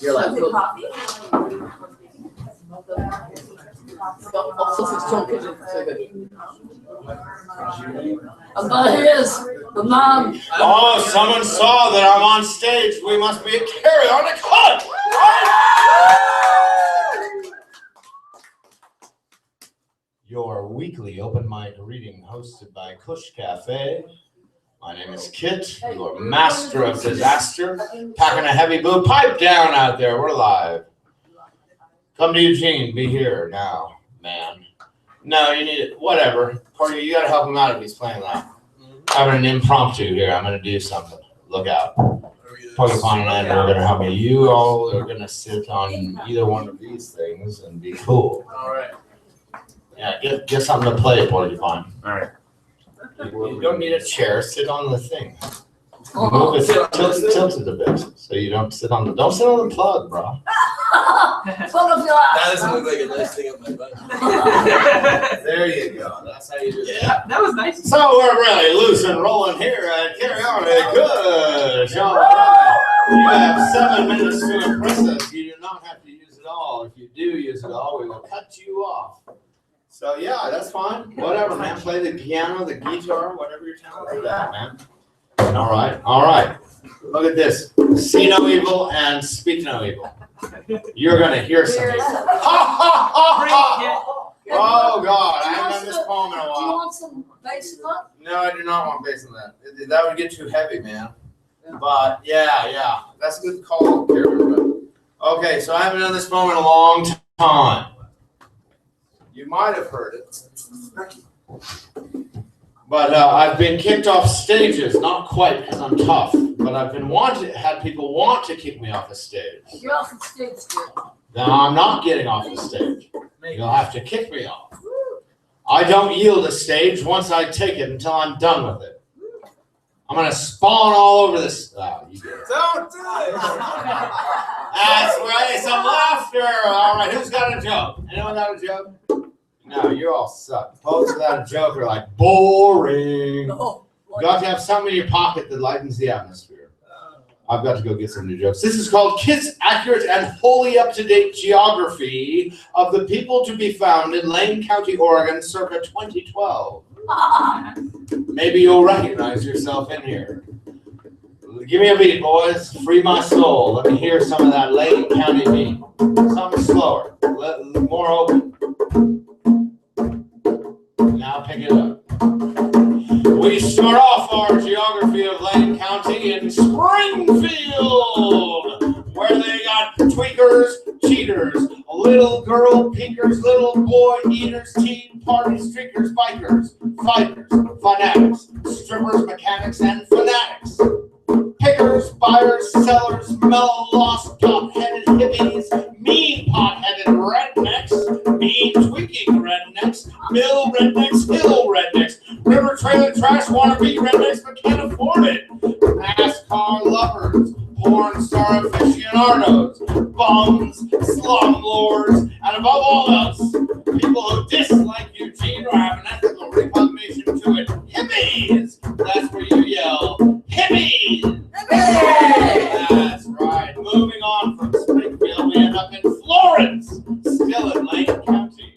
You're like, and there he is, the man. Oh, someone saw that I'm on stage. We must be a carry on a cut. Your weekly open mic reading hosted by Cush Cafe. My name is Kit, your master of disaster, packing a heavy blue pipe down out there. We're live. Come to Eugene, be here now, man. No, you need it, whatever. Party, you gotta help him out if he's playing that. Having an impromptu here, I'm gonna do something. Look out. Porcupine and Andrew are gonna help me. You all are gonna sit on either one of these things and be cool. all right. Yeah, get something to play, Porcupine. All right. You don't need a chair, sit on the thing. Move it, tilt it a bit, so you don't sit on the plug, bro. That doesn't look like a nice thing on my butt. There you go, that's how you do it. Yeah, that was nice. So we're really loose and rolling here at Carry On a Cush. All right. You have 7 minutes to impress us. You do not have to use it all. If you do use it all, we will cut you off. So yeah, that's fine. Whatever, man. Play the piano, the guitar, whatever you're talented at, man. All right. Look at this. See no evil and speak no evil. You're gonna hear something. Oh God, I haven't done this poem in a while. Do you want some bass in that? No, I do not want bass in that. That would get too heavy, man. But yeah, that's a good call, Karen. Okay, so I haven't done this poem in a long time. You might have heard it. But I've been kicked off stages, not quite because I'm tough, but I've been had people want to kick me off the stage. You're off the stage, dude. Now I'm not getting off the stage. You'll have to kick me off. I don't yield a stage once I take it until I'm done with it. I'm gonna spawn all over this. Oh, you get it. Don't do it. That's right, some laughter. All right, who's got a joke? Anyone got a joke? No, you all suck. Poets without a joke are like boring. No. You got to have something in your pocket that lightens the atmosphere. I've got to go get some new jokes. This is called Kit's Accurate and Wholly Up-to-Date Geography of the People to be Found in Lane County, Oregon, circa 2012. Maybe you'll recognize yourself in here. Give me a beat, boys. Free my soul. Let me hear some of that Lane County beat. Something slower. More open. Now pick it up. We start off our geography of Lane County in Springfield, where they got tweakers, cheaters, little girl peekers, little boy eaters, teen party streakers, bikers, fighters, fanatics, strippers, mechanics, and fanatics. Pickers, buyers, sellers, mellow, lost, top-headed hippies, mean pot-headed rednecks, mean tweaking rednecks, mill rednecks, hill rednecks, river trailer trash wannabe rednecks but can't afford it, NASCAR lovers, porn star aficionados, bums, slumlords, and above all else, people who dislike Eugene or have an ethical repugnation to it, hippies! That's where you yell, hippies! That's right. Moving on from Springfield, we end up in Florence, still in Lane County.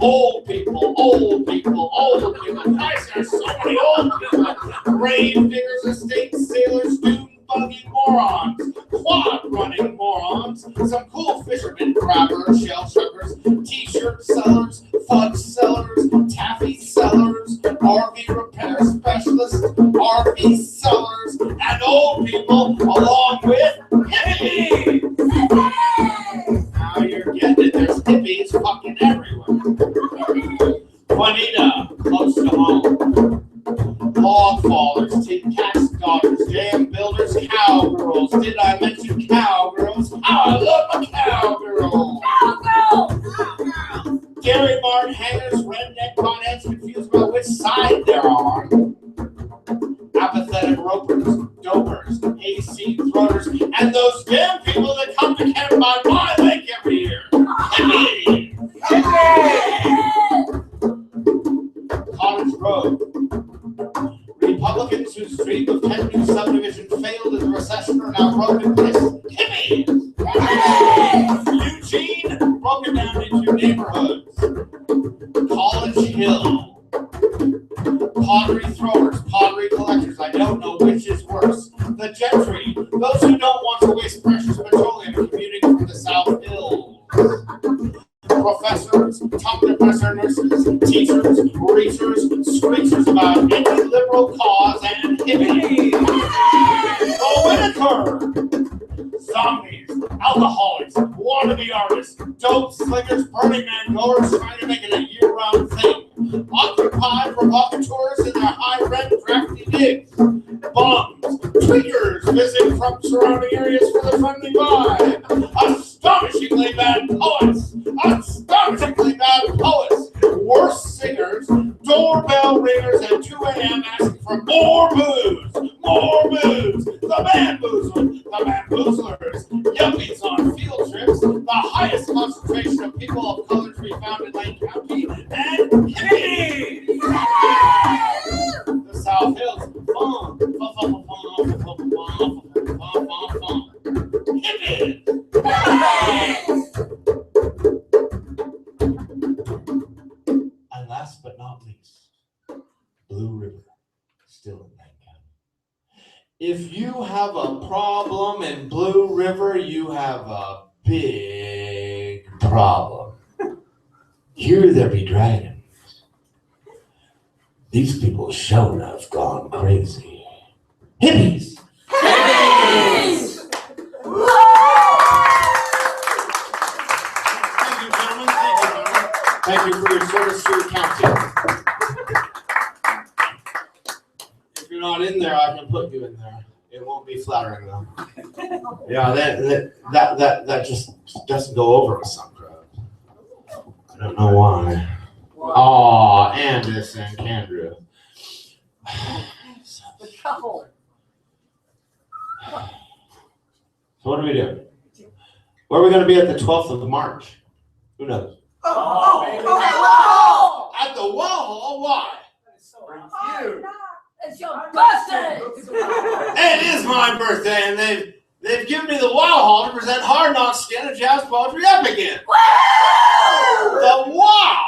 Old people, old people, old people. Christ, there's so many old people. Grave diggers, estate sailors, student buggy morons, quad running morons, some cool fishermen, crabbers, shell shuckers, t-shirt sellers, fudge sellers, taffy sellers, RV repair specialists, RV sellers, and old people, along with hippies. Now you're getting it. There's hippies fucking everywhere. Juanita, close to home. Log fallers, tin cats, daughters, jam builders, cowgirls. Did I mention cowgirls? How I love my cowgirls. Cowgirls. Dairy barn hangers, redneck bonheads, confused about which side they're on. Apathetic ropers, dopers, AC throaters, and those damn people that come to camp by my lake every year. Hippie! Cottage Road. Republicans whose dream of 10 new subdivision failed in the recession are now broken place. Hippies! chill. Pottery throwers, pottery collectors, I don't know which is worse. The gentry, those who don't want to waste precious petroleum commuting from the South Hills. Professors, tongue depressor nurses, teachers, reachers, screechers about any liberal cause and hippies. Politiker, zombies, alcoholics, wannabe artists, dope slingers, Burning Man goers trying to make it a year-round thing. Occupied provocateurs in their high-rent drafty digs. Bums, tweakers visiting from surrounding areas for the friendly vibe. Astonishingly bad poets. Astonishingly bad poets. Worse singers. Doorbell ringers at 2 a.m. asking for more booze. More booze. The bamboozlers. The bamboozlers. Yuppies on field trips. The highest concentration of people of color to be found in Lane County. And hippies. The South Hills. Hippies. And last but not least, Blue River, still in Lane County. If you have a problem in Blue River, you have a big problem. Here there be dragons. These people shown have gone crazy. Hippies! Hippies! Thank you, gentlemen. Thank you, gentlemen. Thank you for your service to the county. If you're not in there, I can put you in there. It won't be flattering though. Yeah, that just doesn't go over with some crowds. I don't know why. Oh, Andis and Kendra. The couple. So what are we doing? Where are we going to be at the 12th of March? Who knows? At the wall? Why? It's your birthday! It is my birthday, and they've given me the Wow Hall to present Hard Knock Skin, a jazz poetry epic in. The Wow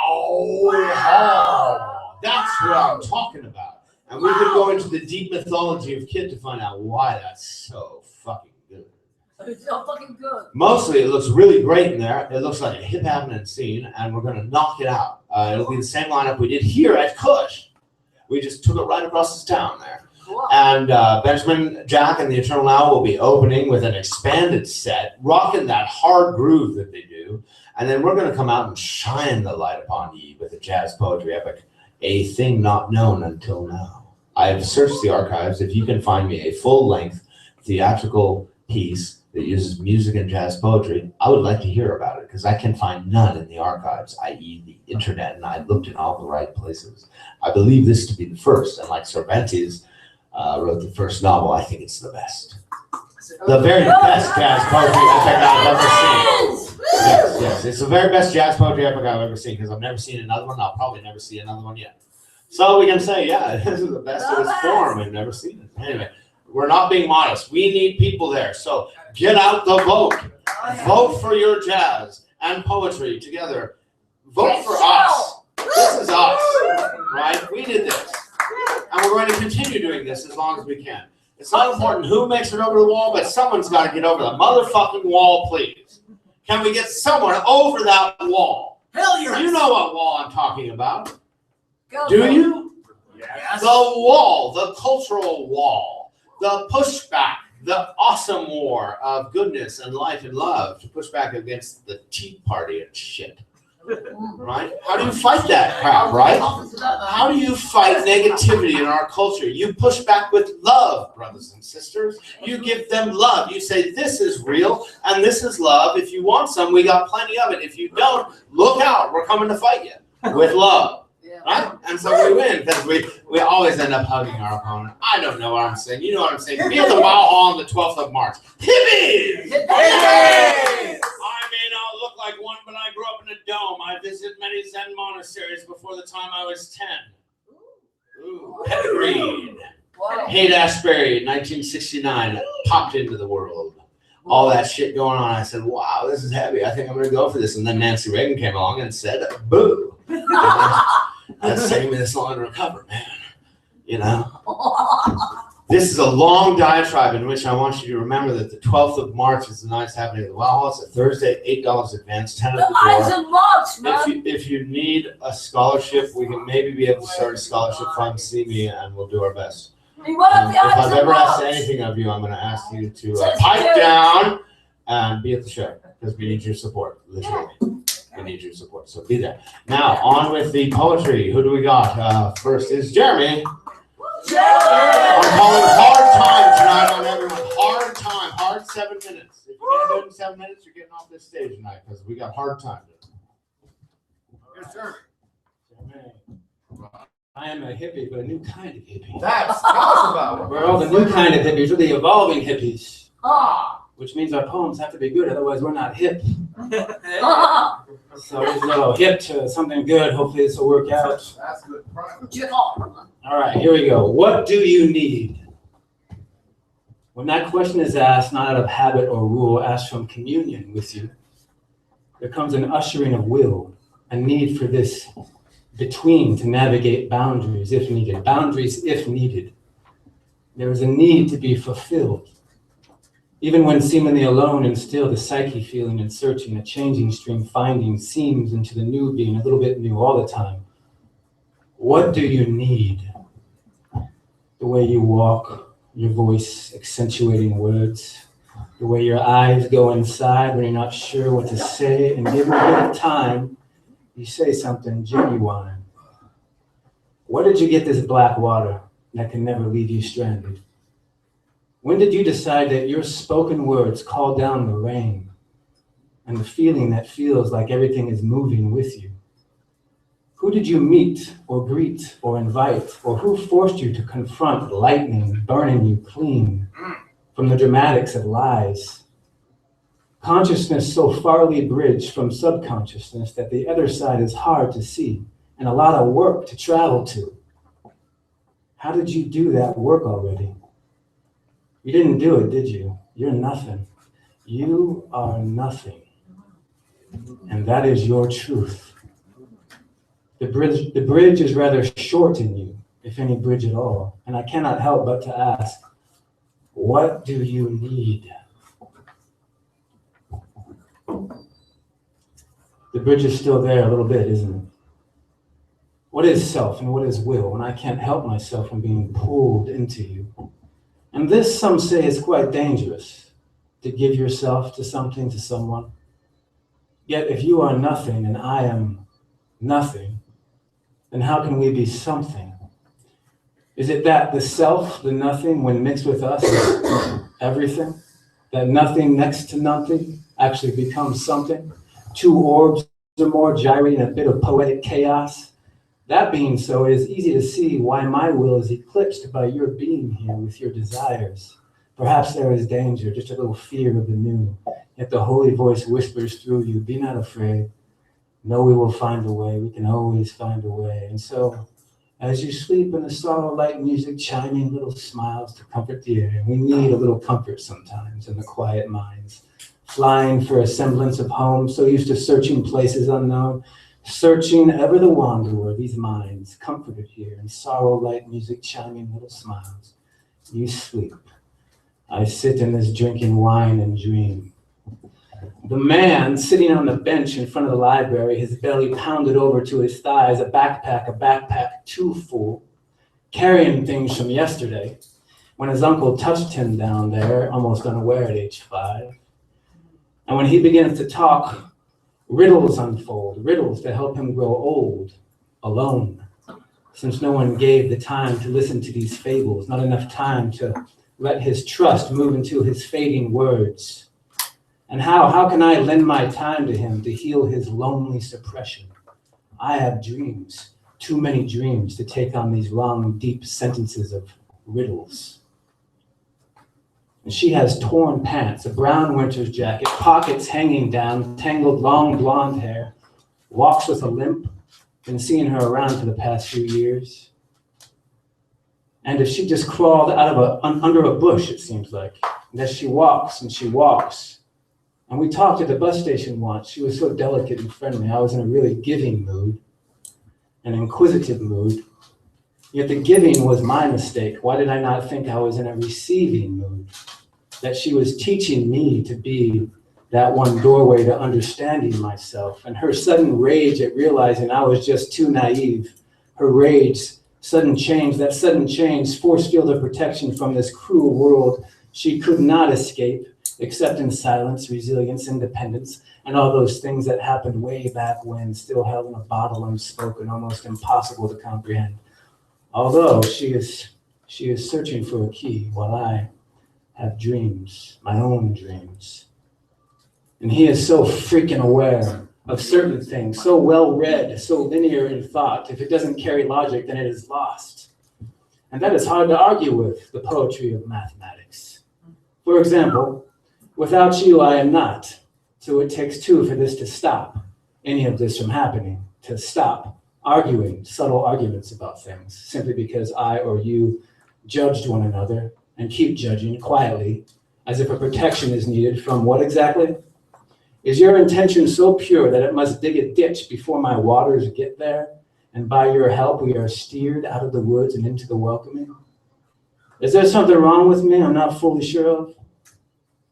Hall. That's what I'm talking about. And we've been going to the deep mythology of Kid to find out why that's so fucking good. It's so fucking good. Mostly, it looks really great in there. It looks like a hip happening scene, and we're going to knock it out. It'll be the same lineup we did here at Cush. We just took it right across the town there. Cool. And Benjamin, Jack, and the Eternal Now will be opening with an expanded set, rocking that hard groove that they do. And then we're going to come out and shine the light upon ye with a jazz poetry epic, a thing not known until now. I've searched the archives. If you can find me a full-length theatrical piece that uses music and jazz poetry, I would like to hear about it because I can find none in the archives, i.e. the internet, and I looked in all the right places. I believe this to be the first, and like Cervantes wrote the first novel, I think it's the best. The very best jazz poetry epic I've ever seen. Yes, it's the very best jazz poetry epic I've ever seen because I've never seen another one. I'll probably never see another one yet. So we can say, yeah, this is the best of its form. We've never seen it. Anyway, we're not being modest. We need people there. So get out the vote. Vote for your jazz and poetry together. Vote for us. This is us, right? We did this. And we're going to continue doing this as long as we can. It's not important who makes it over the wall, but someone's got to get over the motherfucking wall, please. Can we get someone over that wall? Hell yes. You know what wall I'm talking about. Go Do for it. you? Yes. The wall, the cultural wall, the pushback, the awesome war of goodness and life and love to push back against the Tea Party and shit. Right? How do you fight that crap, right? How do you fight negativity in our culture? You push back with love, brothers and sisters. You give them love. You say, this is real and this is love. If you want some, we got plenty of it. If you don't, look out. We're coming to fight you with love. Right? And so we win because we always end up hugging our opponent. I don't know what I'm saying. You know what I'm saying. Be at the Wow Hall on the 12th of March. Hippies! Hippies! I may not look like one, but I grew up in a dome. I visited many Zen monasteries before the time I was 10. Ooh, pedigreed. Wow. Haight-Ashbury, 1969, popped into the world. All that shit going on. I said, wow, this is heavy. I think I'm going to go for this. And then Nancy Reagan came along and said, boo. That's taking me this long to recover, man. You know? This is a long diatribe in which I want you to remember that the 12th of March is the night it's happening at the Wow Hall. It's a Thursday, $8 advance, 10 at the Eyes door. and marks, man. If you need a scholarship, we can maybe be able to start a scholarship fund. See me, and we'll do our best. He went up If the eyes I've and ever asked marks. anything of you, I'm going to ask you to pipe down and be at the show because we need your support, literally. We need your support, so be there. Now, on with the poetry. Who do we got? First is Jeremy. Chell. I'm calling hard time tonight on everyone. Hard time, hard 7 minutes. If you can't do it in 7 minutes, you're getting off this stage tonight because we got hard time. Yes, sir. I am a hippie, but a new kind of hippie. Tell us about it. We're all the new kind of hippies. We're the evolving hippies, Ah. which means our poems have to be good, otherwise we're not hip. Ah. So it's a little hip to something good. Hopefully this will work out. That's good. All right, here we go. What do you need? When that question is asked, not out of habit or rule, asked from communion with you, there comes an ushering of will, a need for this between to navigate boundaries if needed. Boundaries if needed. There is a need to be fulfilled. Even when seemingly alone and still, the psyche feeling and searching, a changing stream finding seems into the new being, a little bit new all the time. What do you need? The way you walk, your voice accentuating words, the way your eyes go inside when you're not sure what to say, and given a bit of time, you say something genuine. Where did you get this black water that can never leave you stranded? When did you decide that your spoken words call down the rain and the feeling that feels like everything is moving with you? Who did you meet or greet or invite, or who forced you to confront lightning burning you clean from the dramatics of lies? Consciousness so farly bridged from subconsciousness that the other side is hard to see and a lot of work to travel to. How did you do that work already? You didn't do it, did you? You're nothing. You are nothing. And that is your truth. The bridge is rather short in you, if any bridge at all. And I cannot help but to ask, what do you need? The bridge is still there a little bit, isn't it? What is self and what is will? And I can't help myself from being pulled into you. And this, some say, is quite dangerous, to give yourself to something, to someone. Yet if you are nothing and I am nothing, then how can we be something? Is it that the self, the nothing, when mixed with us, is everything? That nothing next to nothing actually becomes something? Two orbs or more gyrating a bit of poetic chaos? That being so, it is easy to see why my will is eclipsed by your being here with your desires. Perhaps there is danger, just a little fear of the new. Yet the holy voice whispers through you, be not afraid. No, we will find a way. We can always find a way. And so, as you sleep in the sorrow light music, chiming little smiles to comfort the air. We need a little comfort sometimes in the quiet minds. Flying for a semblance of home, so used to searching places unknown. Searching ever the wanderer, these minds, comforted here in sorrow light music, chiming little smiles. You sleep. I sit in this drinking wine and dream. The man sitting on the bench in front of the library, his belly pounded over to his thighs, a backpack too full, carrying things from yesterday, when his uncle touched him down there, almost unaware at age 5. And when he begins to talk, riddles unfold, riddles to help him grow old, alone, since no one gave the time to listen to these fables, not enough time to let his trust move into his fading words. And how can I lend my time to him to heal his lonely suppression? I have dreams, too many dreams to take on these long, deep sentences of riddles. And she has torn pants, a brown winter's jacket, pockets hanging down, tangled long blonde hair, walks with a limp, been seeing her around for the past few years. And if she just crawled out of under a bush, it seems like, and as she walks and she walks. And we talked at the bus station once. She was so delicate and friendly. I was in a really giving mood. an inquisitive mood. Yet the giving was my mistake. Why did I not think I was in a receiving mood? That she was teaching me to be that one doorway to understanding myself. And her sudden rage at realizing I was just too naive, her rage, that sudden change, force field of protection from this cruel world she could not escape, except in silence, resilience, independence, and all those things that happened way back when, still held in a bottle, unspoken, almost impossible to comprehend. Although she is searching for a key while I have dreams, my own dreams. And he is so freaking aware of certain things, so well read, so linear in thought. If it doesn't carry logic, then it is lost. And that is hard to argue with, the poetry of mathematics. For example, without you, I am not. So it takes two for this to stop, any of this from happening, to stop arguing, subtle arguments about things, simply because I or you judged one another and keep judging quietly, as if a protection is needed from what exactly? Is your intention so pure that it must dig a ditch before my waters get there, and by your help we are steered out of the woods and into the welcoming? Is there something wrong with me I'm not fully sure of?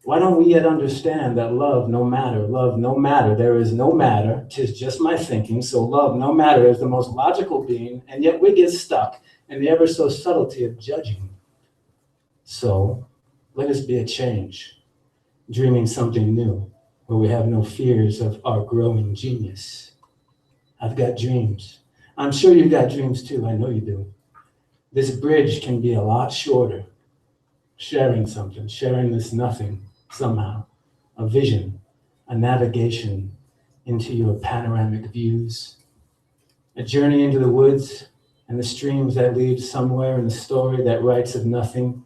Why don't we yet understand that love no matter, there is no matter, 'tis just my thinking, so love no matter is the most logical being, and yet we get stuck in the ever so subtlety of judging. So let us be a change, dreaming something new, where we have no fears of our growing genius. I've got dreams. I'm sure you've got dreams too, I know you do. This bridge can be a lot shorter, sharing something, sharing this nothing somehow, a vision, a navigation into your panoramic views, a journey into the woods and the streams that lead somewhere in the story that writes of nothing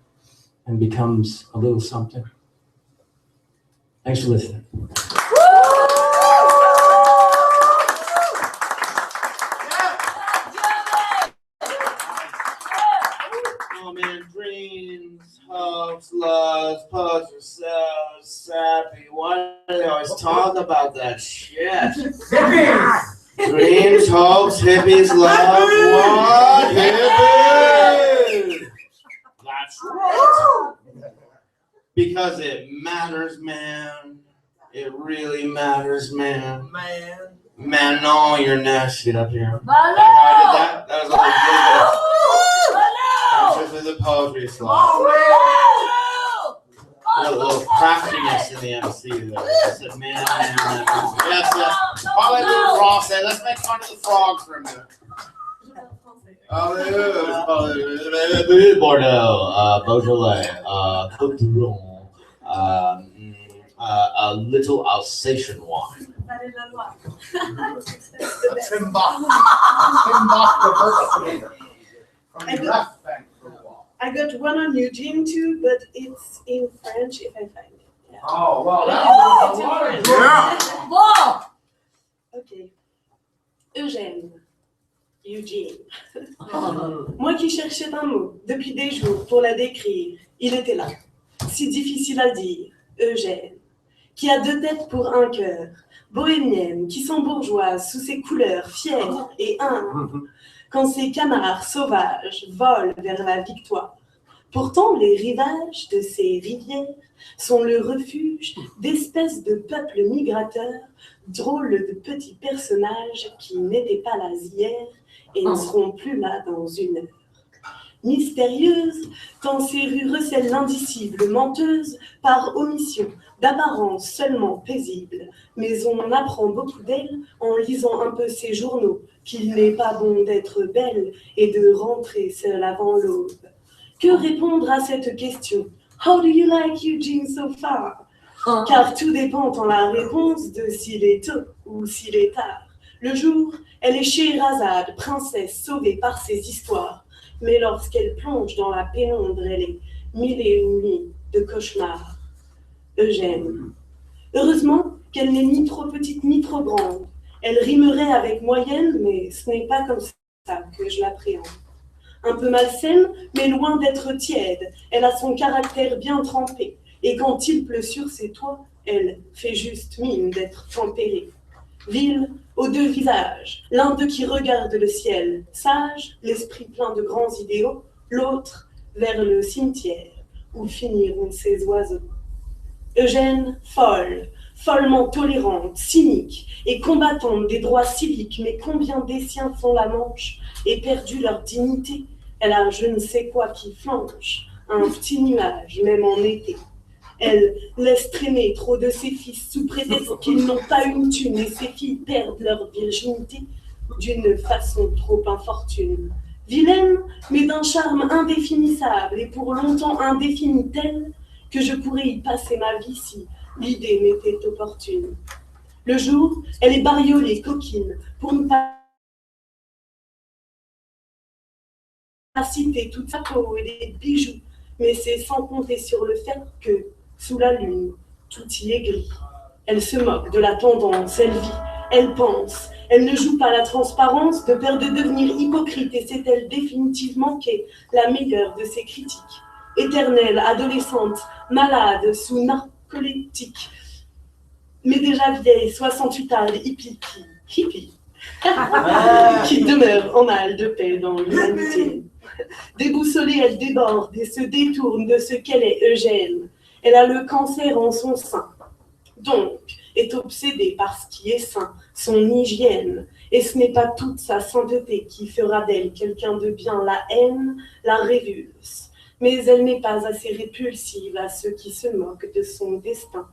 and becomes a little something. Thanks for listening. Oh man, dreams, hopes, loves, post yourselves, sappy. Why do they always talk about that shit? Hippies! Dreams, hopes, hippies, love, what? Hippies! That's right. Because it matters, man. It really matters, man. Man, no, you're nasty. Get up here. That guy did that? That was a little the poetry slide. A little craftiness in the MC there. I said, man. Yes. All I do is français. Let's make fun of the frogs for a minute. Bordeaux, Beaujolais, Côte du Rhône, a little Alsatian wine. I got one on Eugene too, but it's in French if I find it. Yeah. Oh, well, It's in French. yeah. Ok. Eugène. Eugene. Moi qui cherchais un mot depuis des jours pour la décrire, il était là. Si difficile à dire. Eugène. Qui a deux têtes pour un cœur. Bohémienne, qui s'embourgeoise sous ses couleurs fières et humbles. Quand ses canards sauvages volent vers la victoire. Pourtant, les rivages de ces rivières sont le refuge d'espèces de peuples migrateurs, drôles de petits personnages qui n'étaient pas là hier et ne seront plus là dans une heure. Mystérieuse, quand ces rues recèlent l'indicible, menteuse par omission, d'apparence seulement paisible, mais on apprend beaucoup d'elle en lisant un peu ses journaux, qu'il n'est pas bon d'être belle et de rentrer seule avant l'aube. Que répondre à cette question? How do you like Eugene so far? Car tout dépend en la réponse de s'il est tôt ou s'il est tard. Le jour, elle est Scheherazade, princesse sauvée par ses histoires. Mais lorsqu'elle plonge dans la pénombre, elle est mille et une nuits de cauchemar. Eugène. Heureusement qu'elle n'est ni trop petite ni trop grande. Elle rimerait avec moyenne, mais ce n'est pas comme ça que je l'appréhende. Un peu malsaine, mais loin d'être tiède, elle a son caractère bien trempé. Et quand il pleut sur ses toits, elle fait juste mine d'être tempérée. Ville aux deux visages, l'un d'eux qui regarde le ciel, sage, l'esprit plein de grands idéaux, l'autre vers le cimetière, où finiront ces oiseaux. Eugène, folle, follement tolérante, cynique et combattante des droits civiques, mais combien des siens font la manche et perdu leur dignité? Elle a je ne sais quoi qui flanche, un petit nuage, même en été. Elle laisse traîner trop de ses fils sous prétexte qu'ils n'ont pas une thune et ses filles perdent leur virginité d'une façon trop infortune. Vilaine, mais d'un charme indéfinissable et pour longtemps indéfini tel que je pourrais y passer ma vie si l'idée m'était opportune. Le jour, elle est bariolée, coquine, pour ne pas citer toute sa peau et des bijoux, mais c'est sans compter sur le fait que, sous la lune, tout y est gris. Elle se moque de la tendance, elle vit, elle pense, elle ne joue pas la transparence de peur de devenir hypocrite et c'est elle définitivement qu'est la meilleure de ses critiques. Éternelle, adolescente, malade, sous narcoleptique, mais déjà vieille, 68 ans, hippie, qui demeure en mal de paix dans l'humanité. Déboussolée, elle déborde et se détourne de ce qu'elle est, Eugène. Elle a le cancer en son sein, donc est obsédée par ce qui est sain, son hygiène. Et ce n'est pas toute sa sainteté qui fera d'elle quelqu'un de bien. La haine la révulse, mais elle n'est pas assez répulsive à ceux qui se moquent de son destin.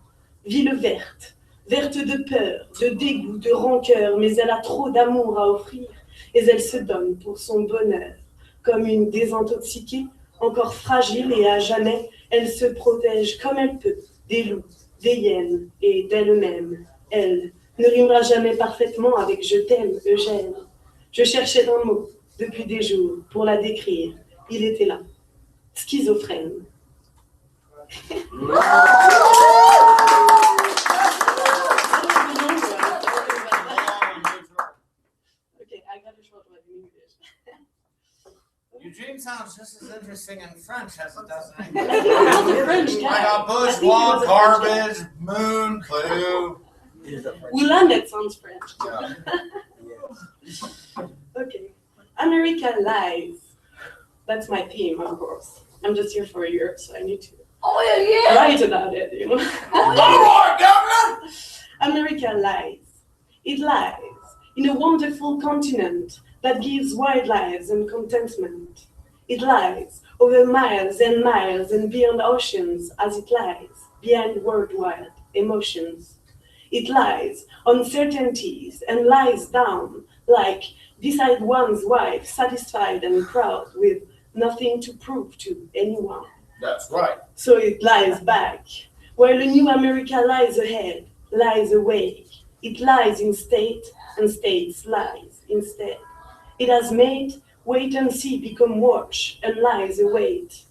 Ville verte, verte de peur, de dégoût, de rancœur, mais elle a trop d'amour à offrir et elle se donne pour son bonheur. Comme une désintoxiquée, encore fragile et à jamais, elle se protège comme elle peut des loups, des hyènes et d'elle-même. Elle ne rimera jamais parfaitement avec « je t'aime, Eugène ». Je cherchais un mot depuis des jours pour la décrire. Il était là, schizophrène. Eugene sounds just as interesting in French as it does in I English. I got bourgeois, garbage, moon, clue. Willamette sounds French. Yeah. Okay. America Lies. That's my theme, of course. I'm just here for a year, so I need to write about it, you know. All right, Governor! America lies. It lies in a wonderful continent that gives wide lives and contentment. It lies over miles and miles and beyond oceans as it lies behind worldwide emotions. It lies on certainties and lies down like beside one's wife, satisfied and proud with nothing to prove to anyone. That's right. So it lies back, while a new America lies ahead, lies awake. It lies in state, and states lies instead. It has made wait and see become watch, and lies await.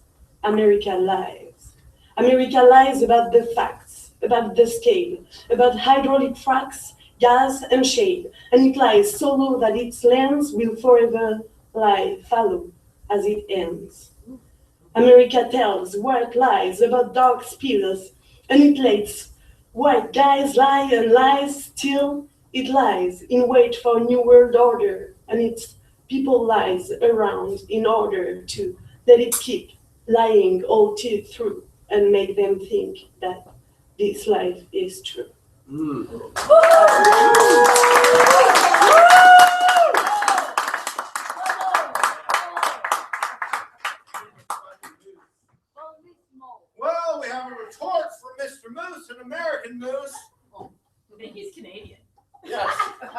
America lies. America lies about the facts, about the scale, about hydraulic fracks, gas and shade, and it lies so low that its lens will forever lie fallow as it ends. America tells white lies about dark spills, and it lets white guys lie and lies still. It lies in wait for a new world order, and its people lies around in order to let it keep lying all through and make them think that this life is true. Well, we have a retort from Mr. Moose, an American Moose. I think he's Canadian. Yes.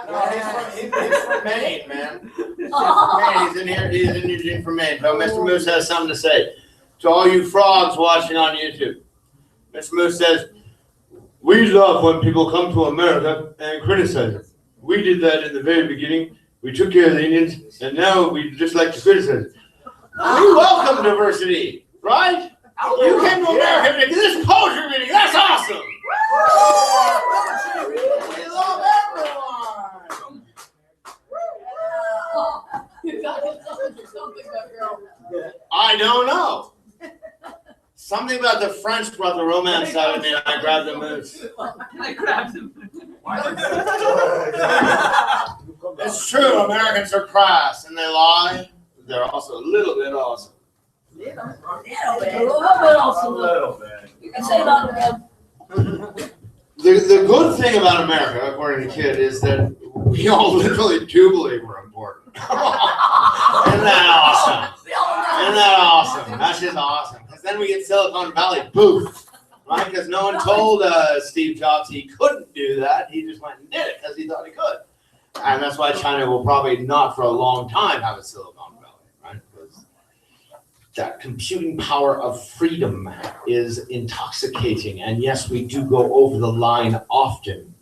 No, he's from Maine, man. He's from Maine. He's in Eugene from Maine. So Mr. Moose has something to say to all you frogs watching on YouTube. Mr. Moose says, "We love when people come to America and criticize it. We did that in the very beginning. We took care of the Indians, and now we just like to criticize it. We welcome diversity, right? You came to America to this poetry reading. That's awesome. We love everyone." I don't know. Something about the French brought the romance out of me, and I grabbed the moose. I grabbed him. It's true, Americans are crass and they lie. They're also a little bit awesome. A little bit. You can say that again. The good thing about America, according to Kid, is that we all literally do believe we're important. Isn't that awesome? Isn't that awesome? That's just awesome. Because then we get Silicon Valley booth, right? Because no one told Steve Jobs he couldn't do that. He just went and did it because he thought he could. And that's why China will probably not for a long time have a Silicon Valley, right? Because that computing power of freedom is intoxicating. And yes, we do go over the line often.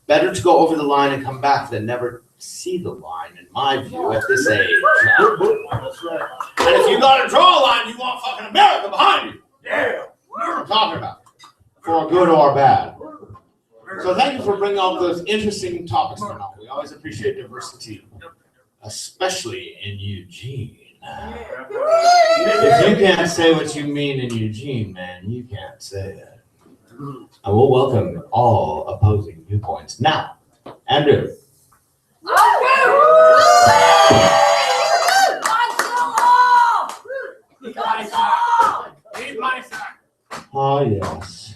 Better to go over the line and come back than never see the line, in my view, at this age. That's right. And if you gotta draw a line, you want fucking America behind you. Yeah. What I'm talking about. For good or bad. So thank you for bringing up those interesting topics tonight. We always appreciate diversity, especially in Eugene. If you can't say what you mean in Eugene, man, you can't say it. I will welcome all opposing viewpoints. Now, Andrew. Oh, yes.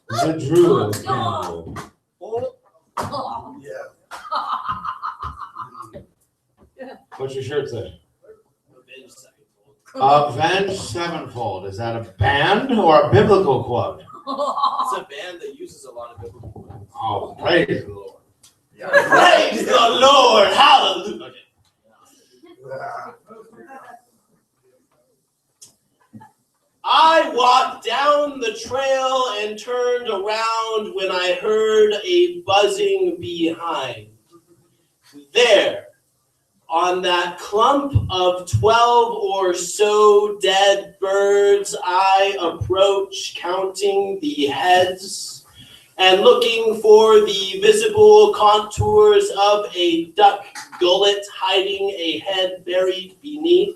The Druid candle. Yeah. What's your shirt say? Avenged Sevenfold. Avenged Sevenfold. Is that a band or a biblical quote? It's a band that uses a lot of biblical quotes. Oh, praise the Lord. Praise the Lord. Hallelujah. I walked down the trail and turned around when I heard a buzzing behind. There, on that clump of 12 or so dead birds, I approach, counting the heads and looking for the visible contours of a duck gullet hiding a head buried beneath.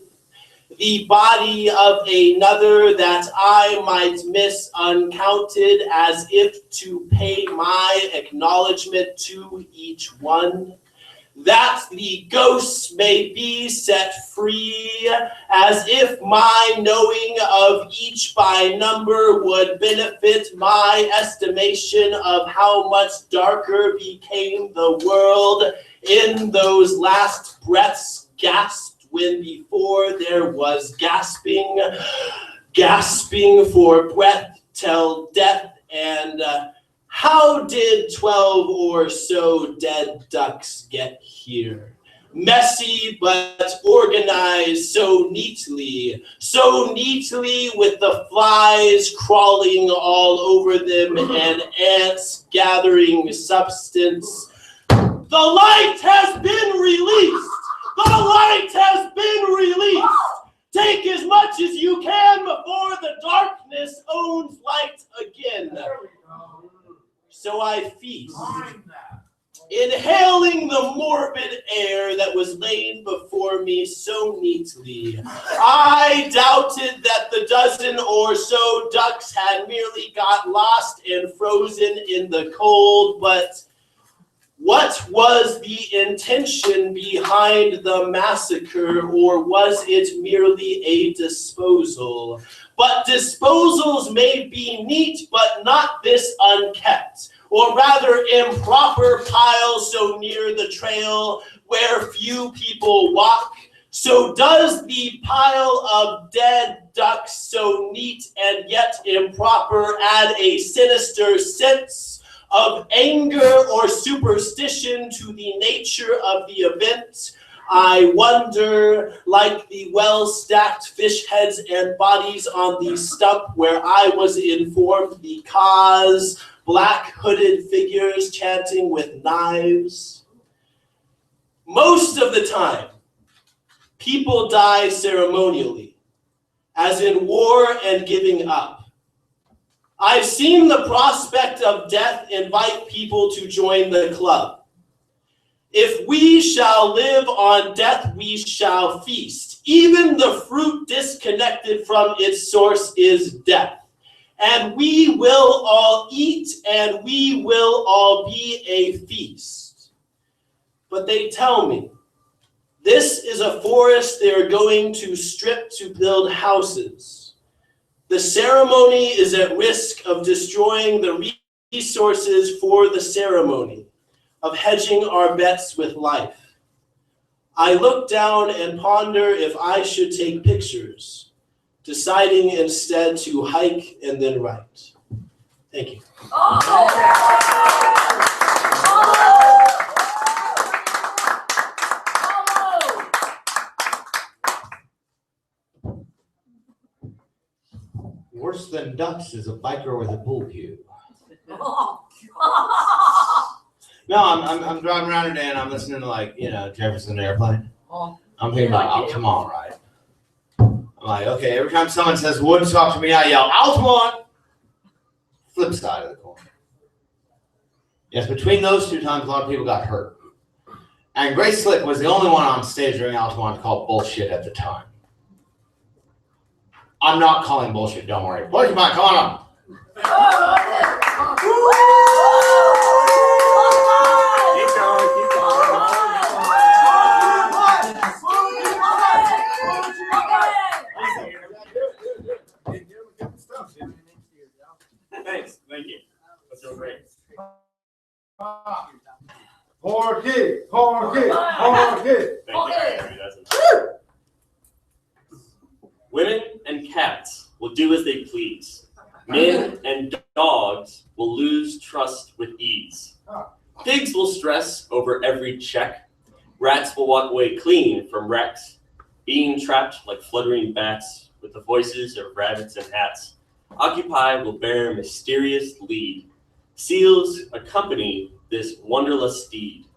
The body of another that I might miss uncounted, as if to pay my acknowledgement to each one, that the ghosts may be set free, as if my knowing of each by number would benefit my estimation of how much darker became the world in those last breaths gasped when before there was gasping for breath till death. And how did 12 or so dead ducks get here? Messy but organized so neatly with the flies crawling all over them and ants gathering substance. The light has been released! The light has been released! Take as much as you can before the darkness owns light again. So I feast, inhaling the morbid air that was laid before me so neatly. I doubted that the dozen or so ducks had merely got lost and frozen in the cold, but what was the intention behind the massacre, or was it merely a disposal? But disposals may be neat, but not this unkept, or rather improper pile so near the trail where few people walk. So does the pile of dead ducks so neat and yet improper add a sinister sense of anger or superstition to the nature of the event? I wonder, like the well-stacked fish heads and bodies on the stump where I was informed because black hooded figures chanting with knives. Most of the time, people die ceremonially, as in war and giving up. I've seen the prospect of death invite people to join the club. If we shall live on death, we shall feast. Even the fruit disconnected from its source is death. and we will all eat, and we will all be a feast. But they tell me, this is a forest they are going to strip to build houses. The ceremony is at risk of destroying the resources for the ceremony, of hedging our bets with life. I look down and ponder if I should take pictures, deciding instead to hike and then write. Thank you. Worse than ducks is a biker with a pool cue. No, I'm driving around today and I'm listening to Jefferson Airplane. I'm thinking about Altamont, right? I'm like, okay, every time someone says wouldn't talk to me, I yell, Altamont! Flip side of the coin. Yes, between those two times, a lot of people got hurt. And Grace Slick was the only one on stage during Altamont called bullshit at the time. I'm not calling bullshit, don't worry. Push your mic, come on up. Thanks, thank you. That's so great. Party. Women and cats will do as they please. Men and dogs will lose trust with ease. Pigs will stress over every check. Rats will walk away clean from wrecks, being trapped like fluttering bats with the voices of rabbits and hats. Occupy will bear a mysterious lead. Seals accompany this wonderless steed.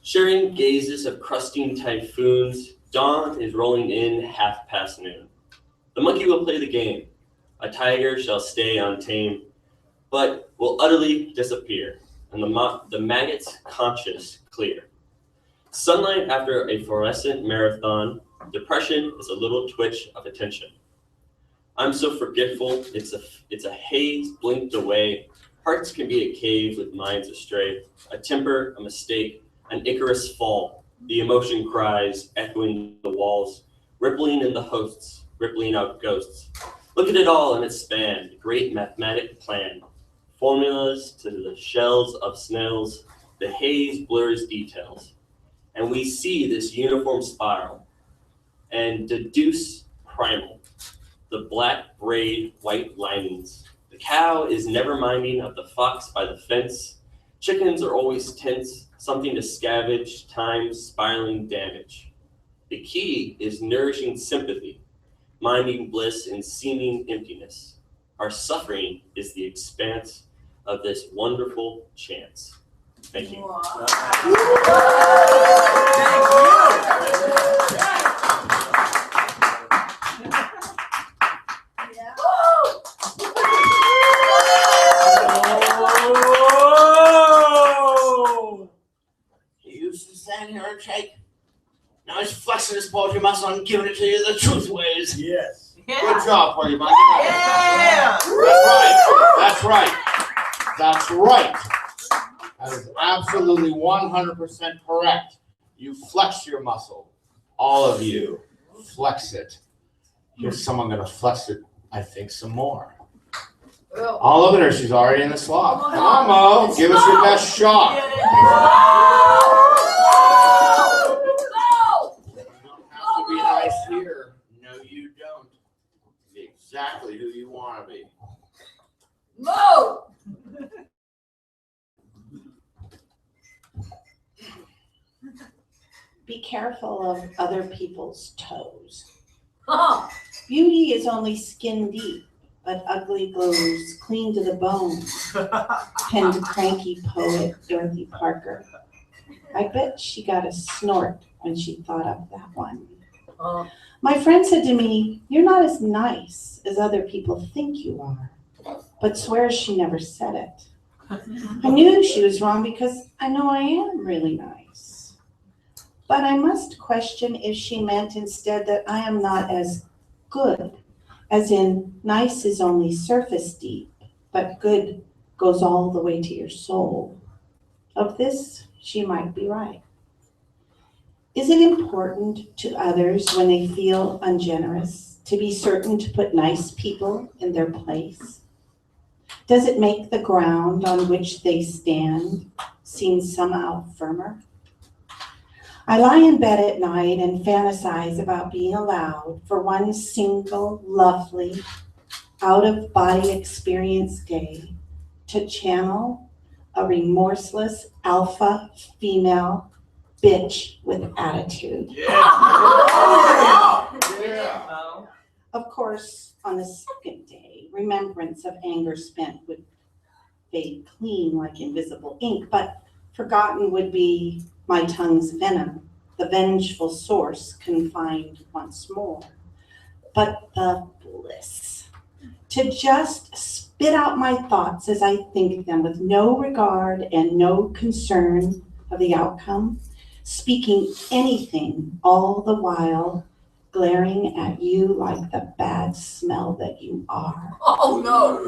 Sharing gazes of crusting typhoons, dawn is rolling in noon. The monkey will play the game. A tiger shall stay untamed, but will utterly disappear, and the maggot's conscience clear. Sunlight after a fluorescent marathon, depression is a little twitch of attention. I'm so forgetful, it's a haze blinked away. Hearts can be a cave with minds astray. A temper, a mistake, an Icarus fall. The emotion cries, echoing the walls, rippling in the hosts, rippling out ghosts. Look at it all in its span, the great mathematic plan. Formulas to the shells of snails, the haze blurs details. And we see this uniform spiral and deduce primal. The black braid, white linings. The cow is never minding of the fox by the fence. Chickens are always tense, something to scavenge, time spiraling damage. The key is nourishing sympathy, minding bliss in seeming emptiness. Our suffering is the expanse of this wonderful chance. Thank you. He used to stand here and shake. Now he's flexing his poetry muscle and giving it to you the truth ways. Yes. Good job for you, Mike. Yeah. That's right. That is absolutely 100% correct. You flex your muscle. All of you. Flex it. Here's someone going to flex it, I think, some more. All of it, or she's already in the slot. Come on, Mo. Give us your best shot. You don't have to be nice here. No, you don't. Be exactly who you want to be. Mo! Be careful of other people's toes. Beauty is only skin deep, but ugly glows clean to the bone, penned cranky poet Dorothy Parker. I bet she got a snort when she thought of that one. My friend said to me, "You're not as nice as other people think you are," but swears she never said it. I knew she was wrong because I know I am really nice. But I must question if she meant instead that I am not as good as in nice is only surface deep, but good goes all the way to your soul. Of this, she might be right. Is it important to others when they feel ungenerous to be certain to put nice people in their place? Does it make the ground on which they stand seem somehow firmer? I lie in bed at night and fantasize about being allowed for one single lovely out-of-body experience day to channel a remorseless alpha female bitch with attitude. Of course, on the second day, remembrance of anger spent would fade clean like invisible ink, but forgotten would be my tongue's venom, the vengeful source confined once more. But the bliss, to just spit out my thoughts as I think them with no regard and no concern of the outcome, speaking anything all the while glaring at you like the bad smell that you are. Oh no!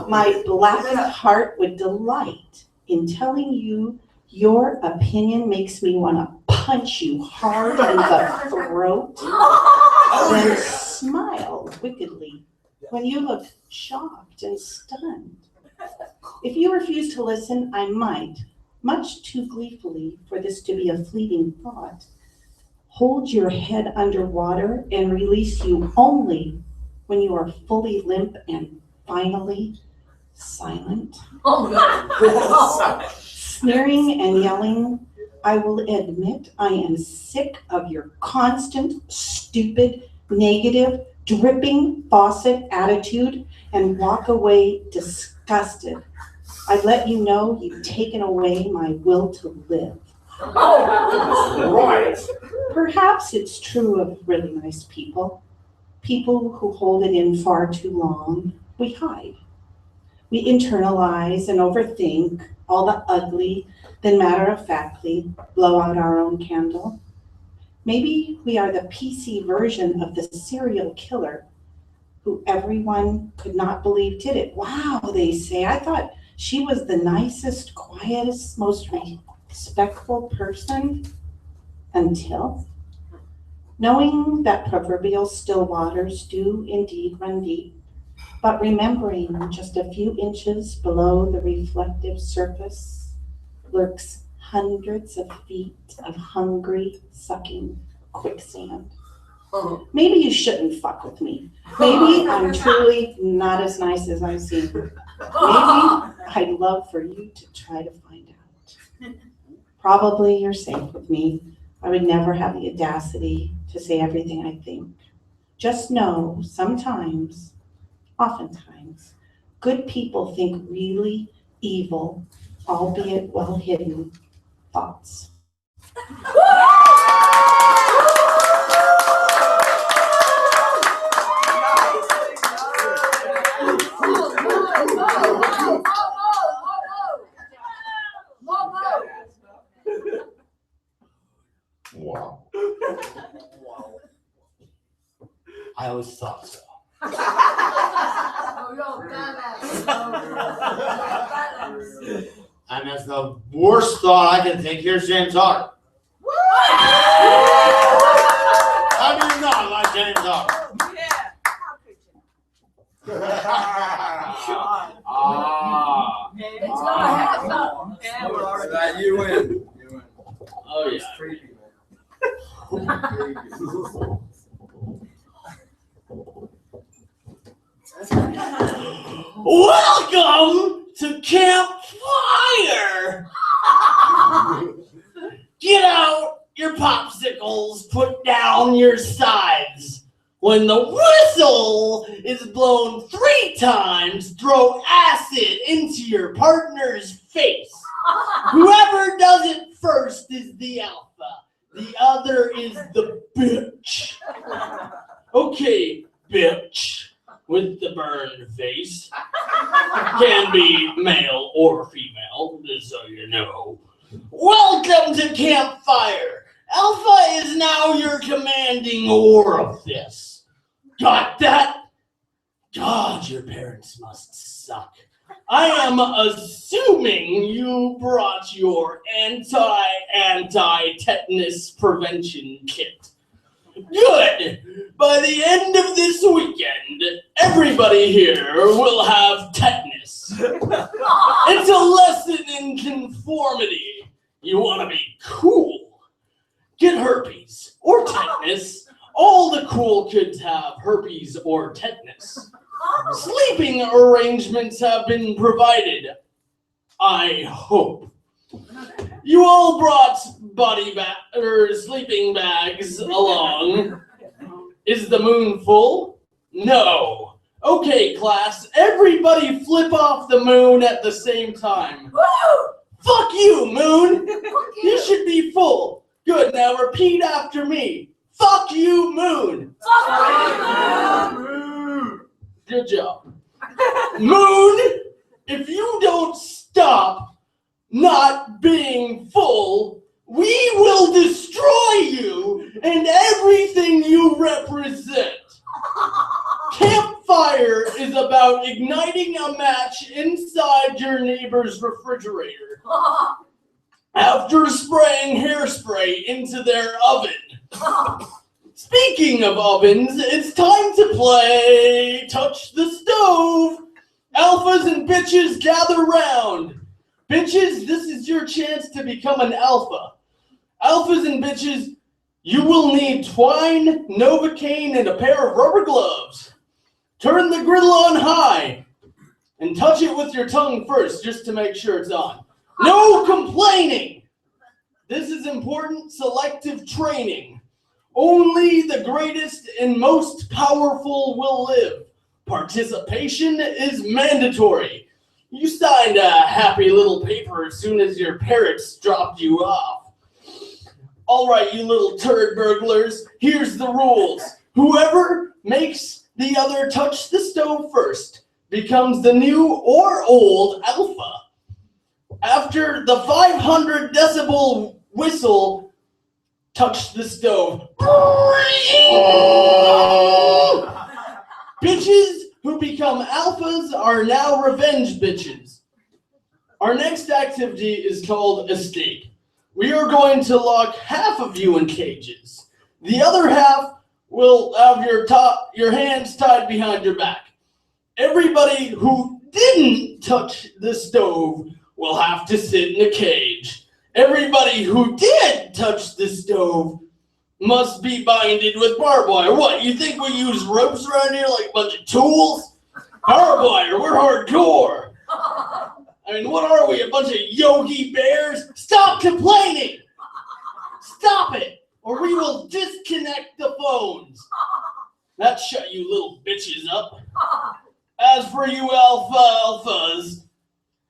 My blackened heart would delight in telling you your opinion makes me want to punch you hard in the throat, then smile wickedly when you look shocked and stunned. If you refuse to listen, I might, much too gleefully for this to be a fleeting thought, hold your head underwater and release you only when you are fully limp and finally silent. Oh no! Sneering and yelling, I will admit I am sick of your constant, stupid, negative, dripping faucet attitude and walk away disgusted. I let you know you've taken away my will to live. Right. Perhaps it's true of really nice people. People who hold it in far too long, we hide. We internalize and overthink all the ugly, then matter-of-factly blow out our own candle. Maybe we are the PC version of the serial killer who everyone could not believe did it. Wow, they say, I thought she was the nicest, quietest, most respectful person until knowing that proverbial still waters do indeed run deep, but remembering just a few inches below the reflective surface lurks hundreds of feet of hungry, sucking quicksand. Maybe you shouldn't fuck with me. Maybe I'm truly not as nice as I seem. Maybe I'd love for you to try to find out. Probably you're safe with me. I would never have the audacity to say everything I think. Just know sometimes, oftentimes, good people think really evil, albeit well-hidden, thoughts. Wow. I always thought so. And as the worst thought I can think, here's James Hart. How do you not like James Hart? It's gonna happen. You win. You win. Oh yeah. It's creepy, man. Welcome to Camp Fire! Get out your popsicles, put down your sides. When the whistle is blown 3 times, throw acid into your partner's face. Whoever does it first is the alpha. The other is the bitch. Okay, bitch. With the burned face. Can be male or female, just so you know. Welcome to Campfire, Alpha is now your commanding orifice. Got that? God, your parents must suck. I am assuming you brought your anti-tetanus prevention kit. Good. By the end of this weekend, everybody here will have tetanus. It's a lesson in conformity. You want to be cool. Get herpes or tetanus. All the cool kids have herpes or tetanus. Sleeping arrangements have been provided. I hope. You all brought sleeping bags along. Is the moon full? No. Okay, class, everybody flip off the moon at the same time. Fuck you, moon! You should be full. Good, now repeat after me. Fuck you, moon! Good job. Moon, if you don't stop not being full, we will destroy you and everything you represent. Campfire is about igniting a match inside your neighbor's refrigerator after spraying hairspray into their oven. Speaking of ovens, it's time to play Touch the Stove. Alphas and bitches gather round. Bitches, this is your chance to become an alpha. Alphas and bitches, you will need twine, Novocaine, and a pair of rubber gloves. Turn the griddle on high and touch it with your tongue first just to make sure it's on. No complaining. This is important selective training. Only the greatest and most powerful will live. Participation is mandatory. You signed a happy little paper as soon as your parents dropped you off. All right, you little turd burglars, here's the rules. Whoever makes the other touch the stove first becomes the new or old alpha. After the 500 decibel whistle, touch the stove. Bitches who become alphas are now revenge bitches. Our next activity is called escape. We are going to lock half of you in cages. The other half will have your hands tied behind your back. Everybody who didn't touch the stove will have to sit in a cage. Everybody who did touch the stove must be binded with barbed wire. What, you think we use ropes around here like a bunch of tools? Barbed wire, we're hardcore. I mean, what are we, a bunch of Yogi Bears? Stop complaining! Stop it, or we will disconnect the phones. That shut you little bitches up. As for you alphas,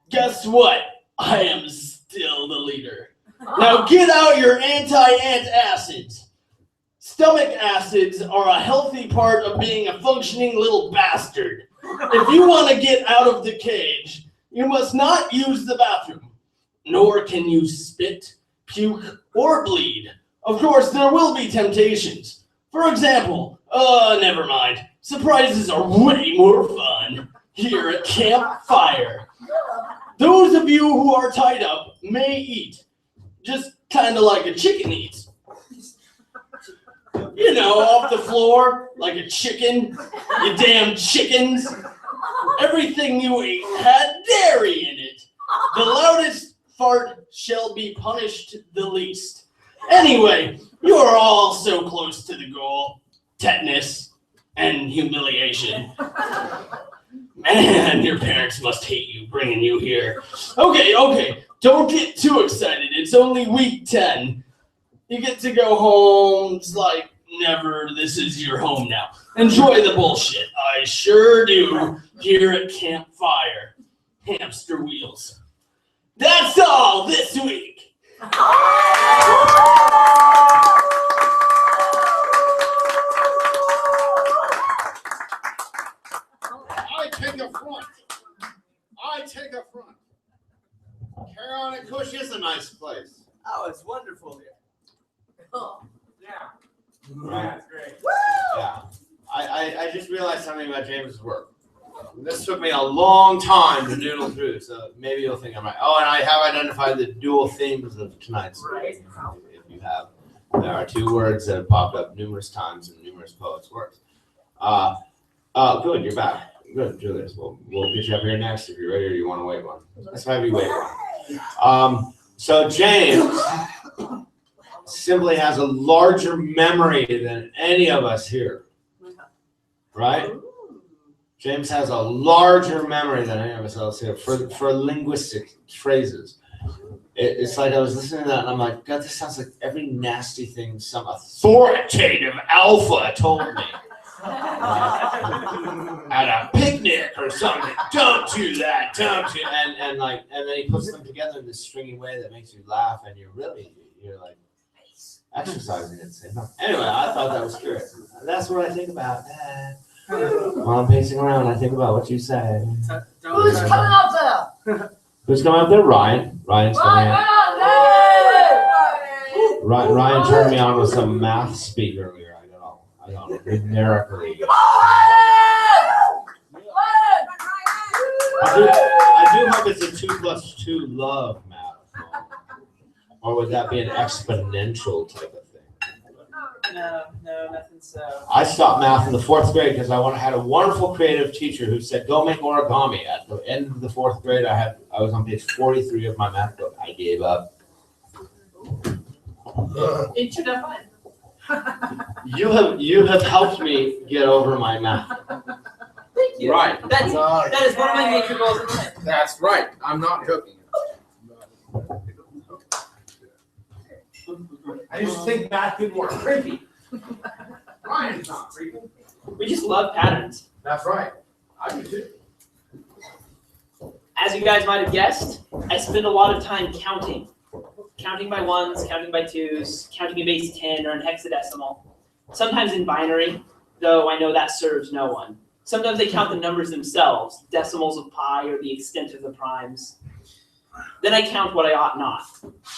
guess what? I am still the leader. Now get out your anti-antacids. Stomach acids are a healthy part of being a functioning little bastard. If you want to get out of the cage, you must not use the bathroom, nor can you spit, puke, or bleed. Of course, there will be temptations. For example, never mind. Surprises are way more fun here at Campfire. Those of you who are tied up may eat, just kind of like a chicken eats. You know, off the floor, like a chicken, you damn chickens. Everything you ate had dairy in it. The loudest fart shall be punished the least. Anyway, you are all so close to the goal. Tetanus and humiliation. Man, your parents must hate you bringing you here. Okay, don't get too excited. It's only week 10. You get to go home. It's like never. This is your home now. Enjoy the bullshit. I sure do here at Campfire. Hamster wheels. That's all this week. I take a front. Carry on and Cush is a nice place. Oh, it's wonderful here. Right. That's great. Yeah. I just realized something about James's work. This took me a long time to noodle through, so maybe you'll think I'm right. Oh, and I have identified the dual themes of tonight's work. Right. If you have, there are two words that have popped up numerous times in numerous poets' works. Good, you're back. Good, Julius. We'll get you up here next if you're ready, or you want to wait one. Let's have you wait one. So James simply has a larger memory than any of us here, right? James has a larger memory than any of us else here for linguistic phrases. It's like I was listening to that and I'm like, God, this sounds like every nasty thing some authoritative alpha told me. At a picnic or something. Don't do that, don't do. And then he puts them together in this stringy way that makes you laugh, and you're like exercising at the same time. Anyway, I thought that was curious. That's what I think about. While I'm pacing around, I think about what you say. Who's coming up there? Who's coming up there? Ryan. Ryan's coming up. Ryan turned me on with some math speak earlier. I don't know, numerically. I do hope it's a 2 + 2 love math. Or would that be an exponential type of thing? No, nothing so. I stopped math in the 4th grade because I had a wonderful creative teacher who said, go make origami. At the end of the 4th grade, I was on page 43 of my math book. I gave up. It should have fun. You have helped me get over my math. Thank you. Right. That is one of my major goals in life. That's right. I'm not joking. I used to think math people were creepy. Ryan's not creepy. We just love patterns. That's right. I do too. As you guys might have guessed, I spend a lot of time counting. Counting by ones, counting by twos, counting in base 10 or in hexadecimal. Sometimes in binary, though I know that serves no one. Sometimes they count the numbers themselves, decimals of pi or the extent of the primes. Then I count what I ought not.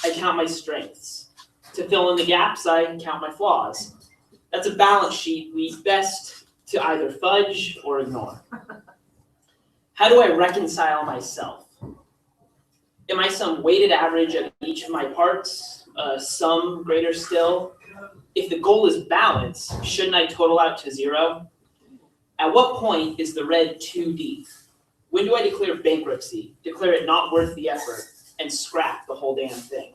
I count my strengths. To fill in the gaps, I count my flaws. That's a balance sheet we best to either fudge or ignore. How do I reconcile myself? Am I some weighted average of each of my parts? Some greater still? If the goal is balance, shouldn't I total out to 0? At what point is the red too deep? When do I declare bankruptcy, declare it not worth the effort, and scrap the whole damn thing?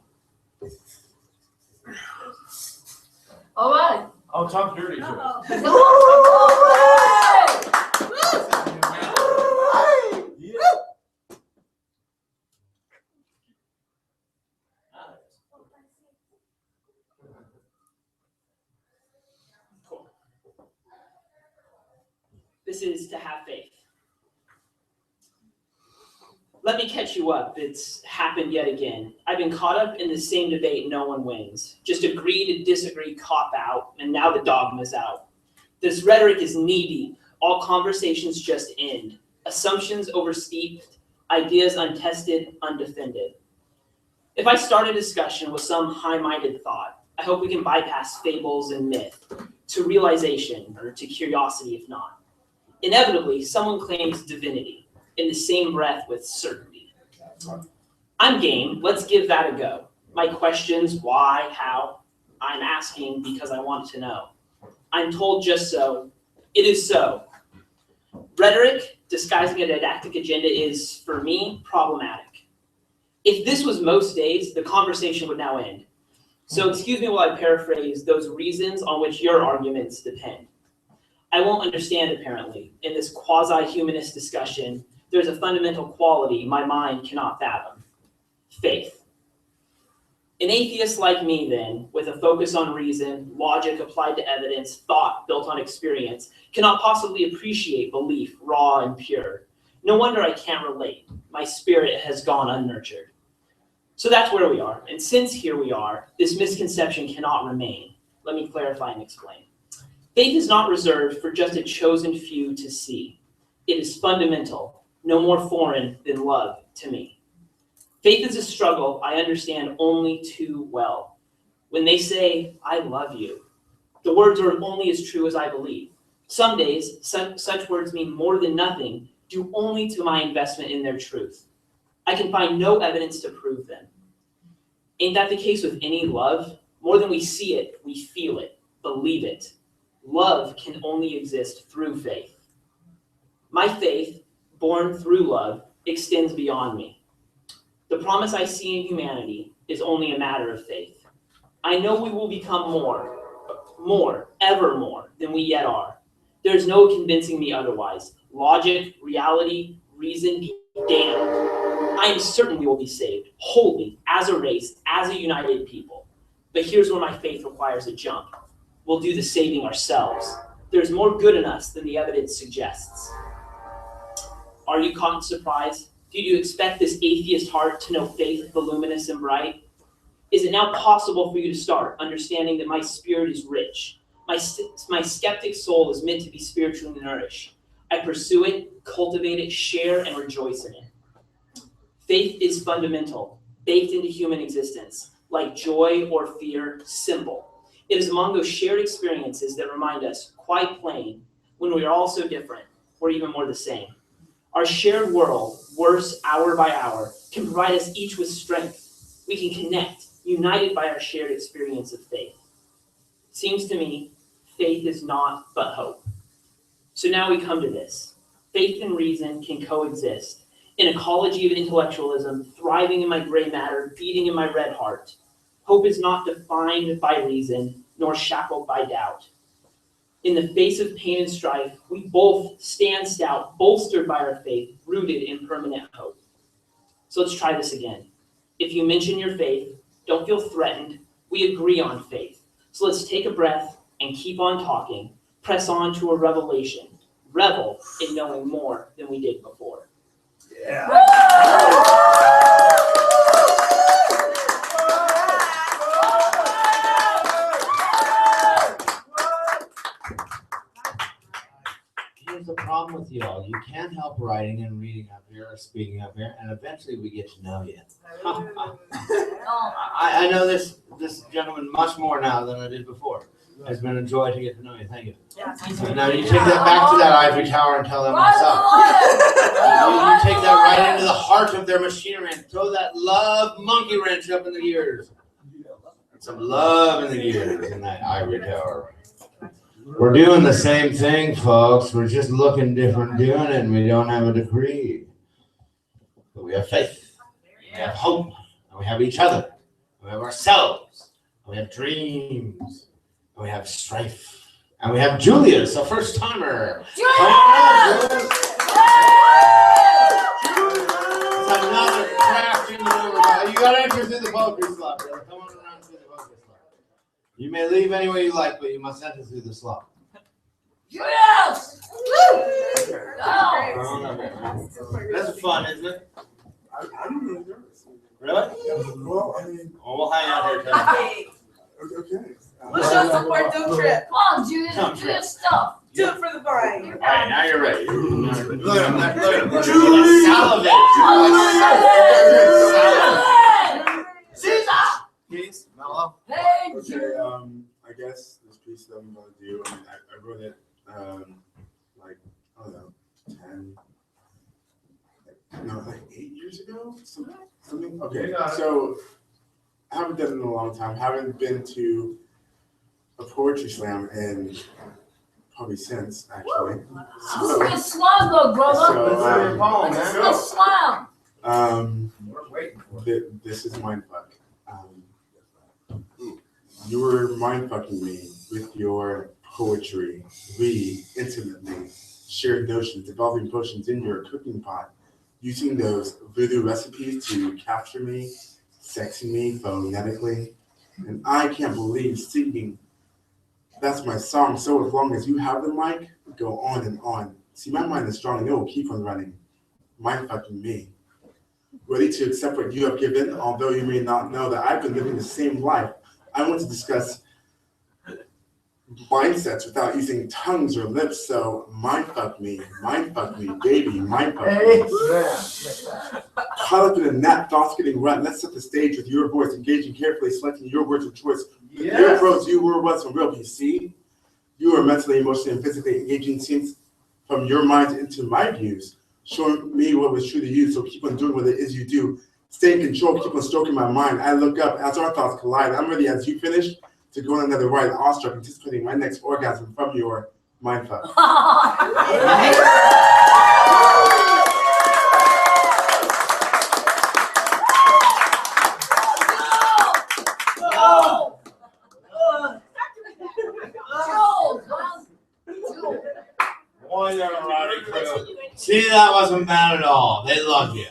All right. I'll talk dirty to us. Cool. This is to have faith. Let me catch you up. It's happened yet again. I've been caught up in the same debate no one wins. Just agree to disagree, cop out, and now the dogma's out. This rhetoric is knee-deep. All conversations just end. Assumptions oversteeped, ideas untested, undefended. If I start a discussion with some high-minded thought, I hope we can bypass fables and myth to realization or to curiosity if not. Inevitably, someone claims divinity in the same breath with certainty. I'm game, let's give that a go. My questions, why, how, I'm asking because I want to know. I'm told just so, it is so. Rhetoric disguising a didactic agenda is, for me, problematic. If this was most days, the conversation would now end. So excuse me while I paraphrase those reasons on which your arguments depend. I won't understand, apparently, in this quasi-humanist discussion, there's a fundamental quality my mind cannot fathom: faith. An atheist like me, then, with a focus on reason, logic applied to evidence, thought built on experience, cannot possibly appreciate belief raw and pure. No wonder I can't relate. My spirit has gone unnurtured. So that's where we are. And since here we are, this misconception cannot remain. Let me clarify and explain. Faith is not reserved for just a chosen few to see. It is fundamental, no more foreign than love to me. Faith is a struggle I understand only too well. When they say, I love you, the words are only as true as I believe. Some days, such words mean more than nothing, due only to my investment in their truth. I can find no evidence to prove them. Ain't that the case with any love? More than we see it, we feel it, believe it. Love can only exist through faith. My faith, born through love, extends beyond me. The promise I see in humanity is only a matter of faith. I know we will become more, ever more than we yet are. There's no convincing me otherwise. Logic, reality, reason be damned. I am certain we will be saved, wholly, as a race, as a united people. But here's where my faith requires a jump. We'll do the saving ourselves. There's more good in us than the evidence suggests. Are you caught in surprise? Did you expect this atheist heart to know faith voluminous and bright? Is it now possible for you to start understanding that my spirit is rich? My skeptic soul is meant to be spiritually nourished. I pursue it, cultivate it, share, and rejoice in it. Faith is fundamental, baked into human existence, like joy or fear, simple. It is among those shared experiences that remind us, quite plain, when we are all so different, or even more the same. Our shared world, worse hour by hour, can provide us each with strength. We can connect, united by our shared experience of faith. Seems to me, faith is not but hope. So now we come to this. Faith and reason can coexist. An ecology of intellectualism, thriving in my gray matter, beating in my red heart. Hope is not defined by reason, nor shackled by doubt. In the face of pain and strife, we both stand stout, bolstered by our faith, rooted in permanent hope. So let's try this again. If you mention your faith, don't feel threatened. We agree on faith. So let's take a breath and keep on talking. Press on to a revelation. Revel in knowing more than we did before. Yeah. Here's the problem with y'all. You can't help writing and reading up here or speaking up here, and eventually we get to know you. I know this gentleman much more now than I did before. It's been a joy to get to know you. Thank you. So now you take that back to that ivory tower and tell them what's up. You take that right into the heart of their machinery and throw that love monkey wrench up in the gears. And some love in the gears in that ivory tower. We're doing the same thing, folks. We're just looking different doing it, and we don't have a degree. But we have faith. We have hope. And we have each other. We have ourselves. And we have dreams. And we have strife. And we have Julius, a first-timer. Julius! It's another crafty maneuver. You got to enter through the poetry slot, brother. Come on around through the poetry slot. You may leave any way you like, but you must enter through the slot. Yes! That's fun, isn't it? I'm really nervous. Really? Well, I mean, Well, we'll hang out here tonight. okay. Let's show support do trip. Come on, Julius, Come, do Trip. your stuff. Do it for the bride. All right, now you're ready. Look at him. Look at him. Julie! Salivate. Caesar! Peace, Mellow. Hey, Okay, Julius. I guess this piece that I'm gonna do, I mean, I wrote it, like, I don't know, 8 years ago? Something? Okay, so, I haven't done it in a long time, haven't been to a poetry slam in probably since, actually. This is the slam, though, brother. This is the slam. We're waiting for This is mindfuck. You were mindfucking me with your poetry. We intimately shared notions, developing potions in your cooking pot, using those voodoo recipes to capture me, sexing me phonetically. And I can't believe singing. That's my song. So as long as you have the mic, go on and on. See, my mind is strong and it will keep on running. Mindfucking me. Ready to accept what you have given, although you may not know that I've been living the same life. I want to discuss mindsets without using tongues or lips, so mindfuck me, baby, mindfuck me. Caught up in a net, thoughts getting run. Let's set the stage with your voice, engaging carefully, selecting your words of choice. Your approach, you were what's from real PC. You were mentally, emotionally, and physically engaging scenes from your mind into my views, showing me what was true to you. So keep on doing what it is you do. Stay in control, keep on stroking my mind. I look up as our thoughts collide. I'm ready as you finish to go on another ride, awestruck, anticipating my next orgasm from your mindfuck. Boy, they're a rowdy crew. See, that wasn't bad at all. They love you.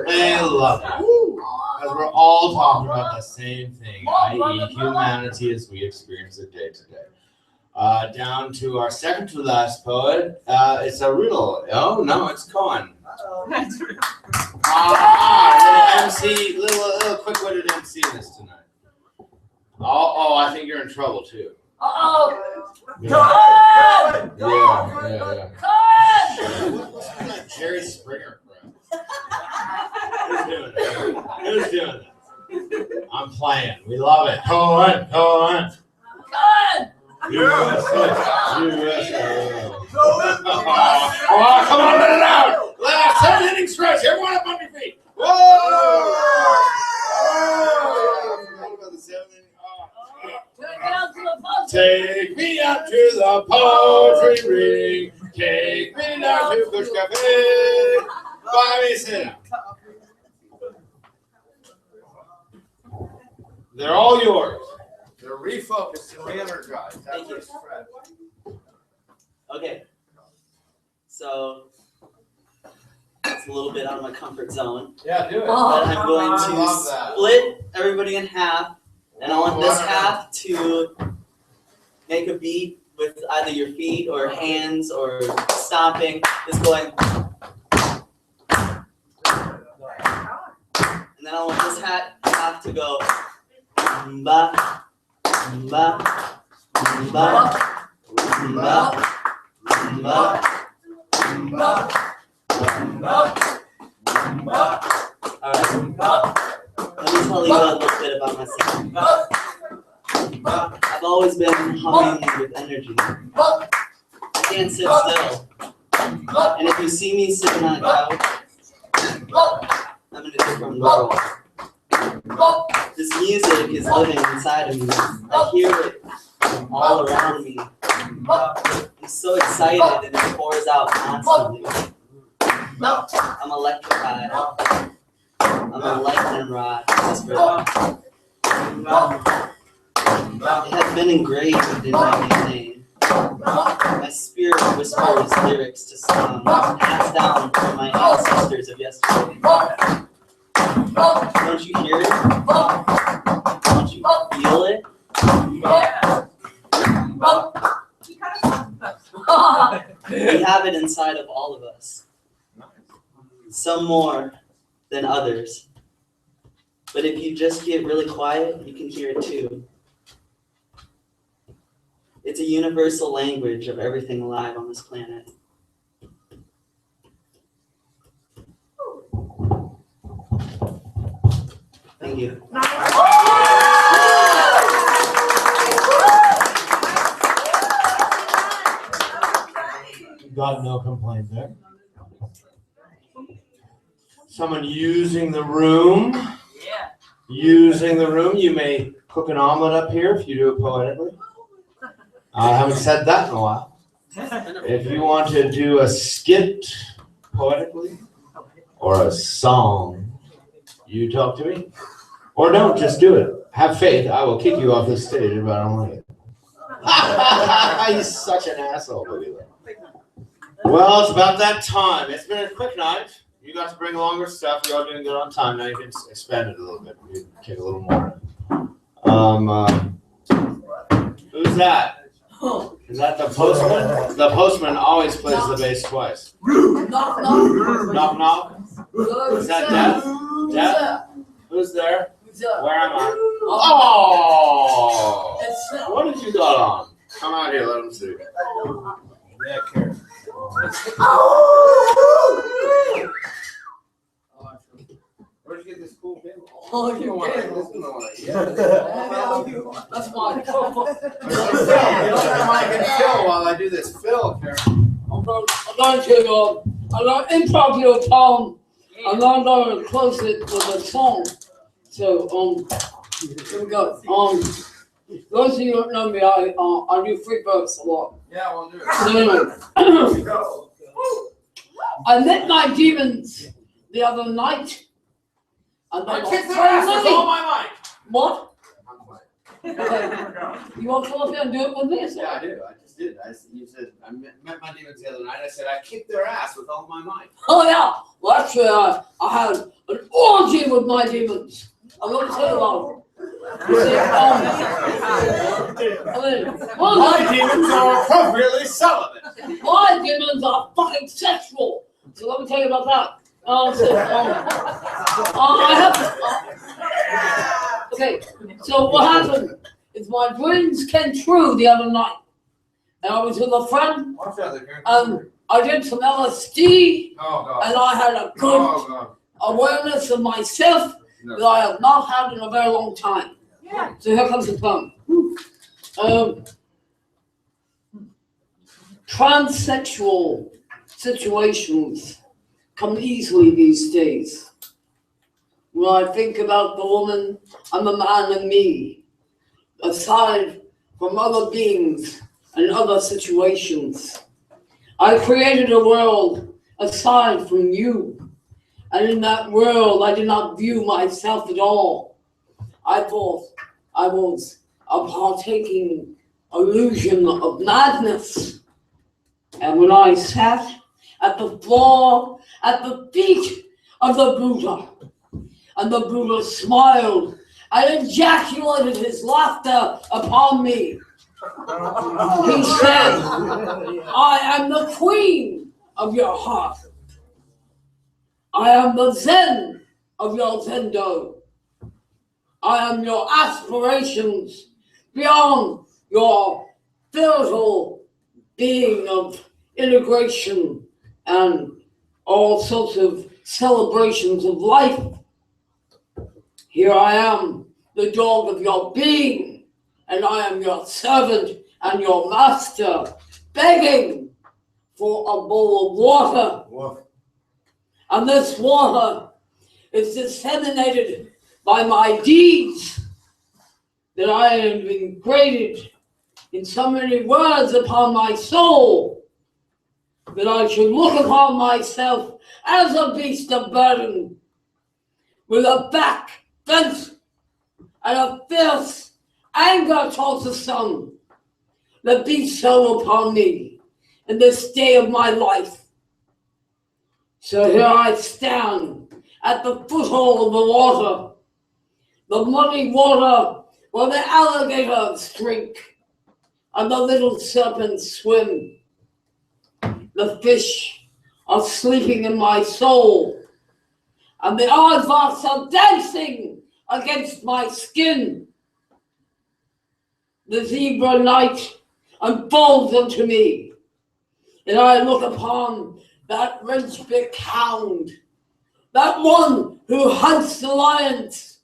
They love you. Because we're all talking about the same thing, i.e. humanity as we experience it day to day. Down to our second to last poet. It's a riddle. Oh, no, it's Cohen. Little MC, little quick-witted MC this tonight. Oh, I think you're in trouble, too. Yeah. Yeah. What's that Jerry Springer crap? Who's doing that? I'm playing. We love it. Cohen. USA. Oh, come on, let it out. Last 10 inning stretch. Everyone up on your feet. Whoa! Take me out to the poetry ring. Take me down to Cush Cafe. Buy me sit down. They're all yours. They're refocused and re-energized. Thank you. Okay. So it's a little bit out of my comfort zone. Yeah, do it. But I'm going to split everybody in half, and I want this half to make a beat with either your feet or hands or stomping. Just going. And then I want this half to go. Ba, ba, ba, ba, ba, ba. Alright. Let me tell you a little bit about myself. I've always been humming with energy. I can't sit still. And if you see me sitting on a couch, I'm in a different world. This music is living inside of me. I hear it all around me. I'm so excited and it pours out constantly. I'm electrified. I'm a lightning rod. It has been engraved in my DNA. My spirit whispers lyrics to songs passed down from my ancestors of yesterday. Don't you hear it? Don't you feel it? We have it inside of all of us. Some more than others. But if you just get really quiet, you can hear it too. It's a universal language of everything alive on this planet. Thank you. Got no complaint there. Someone using the room. Yeah. Using the room. You may cook an omelet up here if you do it poetically. I haven't said that in a while. If you want to do a skit poetically or a song, you talk to me. Or don't, just do it. Have faith. I will kick you off the stage if I don't like it. He's such an asshole. Well, it's about that time. It's been a quick night. You got to bring longer stuff. You're all doing good on time. Now you can expand it a little bit. You can take a little more. Who's that? Is that the postman? The postman always plays the bass twice. Knock, knock. Knock, knock. Is that Deb? Deb? Who's there? Where am I? Oh! What did you got on? Come out here, let him see. Yeah, Karen. Where'd you get this cool pin. Oh, you want can. this one? That's fine. You don't have my good fill while I do this fill, Karen. I'm going to improv your poem, and then I'm going to close it with a song. So, here we go. Those of you who don't know me, I do free verse a lot. Yeah, we'll do it. So, I met my demons the other night. And I kicked their ass with all my might. What? You want to come up here and do it with me? Yeah, I do. I just did. You said I met my demons the other night. I said I kicked their ass with all my might. Oh yeah. Well, actually, I had an orgy with my demons. I'm going to tell you about it. My demons are appropriately celibate. My demons are fucking sexual. So let me tell you about that. Okay, so what happened is my dreams came true the other night. And I was with a friend, I did some LSD, and I had a good awareness of myself that I have not had in a very long time. Yeah. So here comes the poem. Transsexual situations come easily these days. When I think about the woman and the man and me, aside from other beings and other situations, I created a world aside from you. And in that world, I did not view myself at all. I thought I was a partaking illusion of madness. And when I sat at the floor, at the feet of the Buddha, and the Buddha smiled and ejaculated his laughter upon me, he said, I am the queen of your heart. I am the Zen of your Zendo. I am your aspirations beyond your spiritual being of integration and all sorts of celebrations of life. Here I am, the dog of your being, and I am your servant and your master, begging for a bowl of water. Woof. And this water is disseminated by my deeds that I have engraved in so many words upon my soul that I should look upon myself as a beast of burden with a back bent and a fierce anger towards the sun that beats so upon me in this day of my life. So here I stand at the foothold of the water, the muddy water where the alligators drink and the little serpents swim. The fish are sleeping in my soul, and the aardvarks are dancing against my skin. The zebra night unfolds unto me, and I look upon that wrench-big hound, that one who hunts the lions.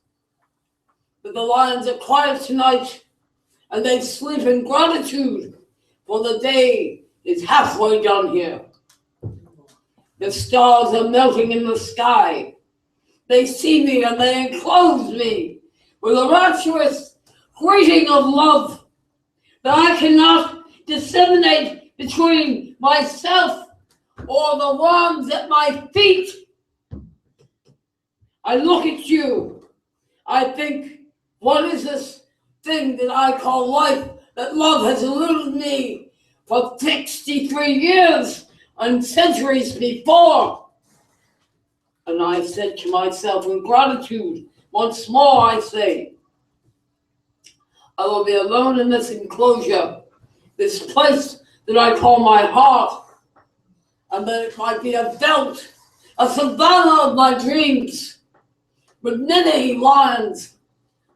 But the lions are quiet tonight, and they sleep in gratitude, for the day is halfway done here. The stars are melting in the sky. They see me and they enclose me with a rapturous greeting of love that I cannot disseminate between myself or the worms at my feet. I look at you. I think, what is this thing that I call life that love has eluded me for 63 years and centuries before? And I said to myself in gratitude, once more I say, I will be alone in this enclosure, this place that I call my heart, and that it might be a veldt, a savanna of my dreams, with many lions,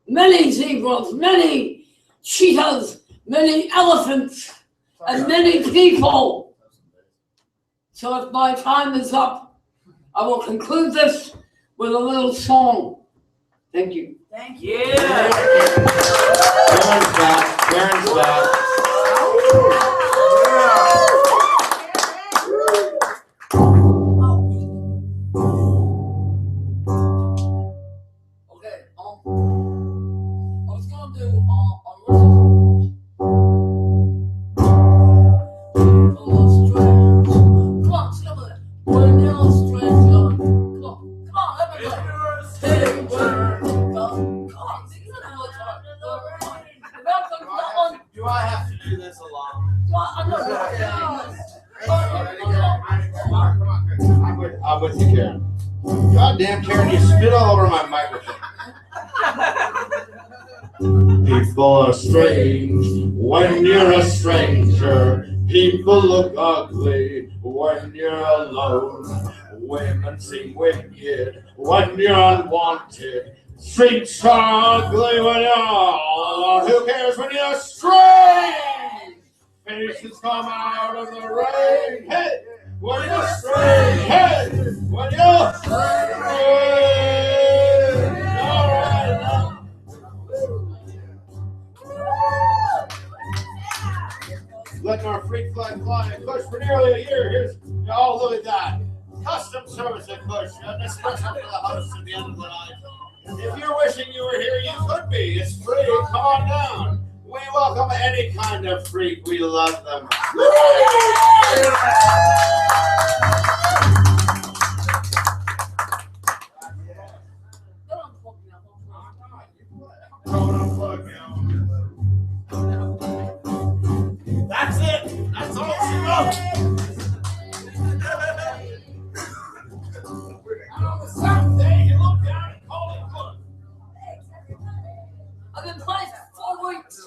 many zebras, many cheetahs, many elephants, and many people. So if my time is up, I will conclude this with a little song. Thank you. Thank you. Yeah. Karen's back. Karen's back. Okay, I was gonna do a little strange. Come on, sing with it. When you're a stranger. Come on, everybody. Hey, come on, sing it another time. That one. Do I have to do this alone? I'm not I'm with you, Karen. Goddamn, Karen, you spit all over my microphone. People are strange when you're a stranger. People look ugly when you're alone. Women seem wicked when you're unwanted. Streets are ugly when you're all alone. Who cares when you're strange? Faces come out of the rain. Hey, when you're strange. Hey, when you're strange. All right, now. Letting our freak flag fly at Cush for nearly a year. Here's, oh, look at that. Custom service at Cush. An espresso for the host at the end of the night. If you're wishing you were here, you could be. It's free. Come on down. We welcome any kind of freak. We love them. That's it. That's all she wrote. And on the seventh day, you look down and call it good. I've been playing for 4 weeks.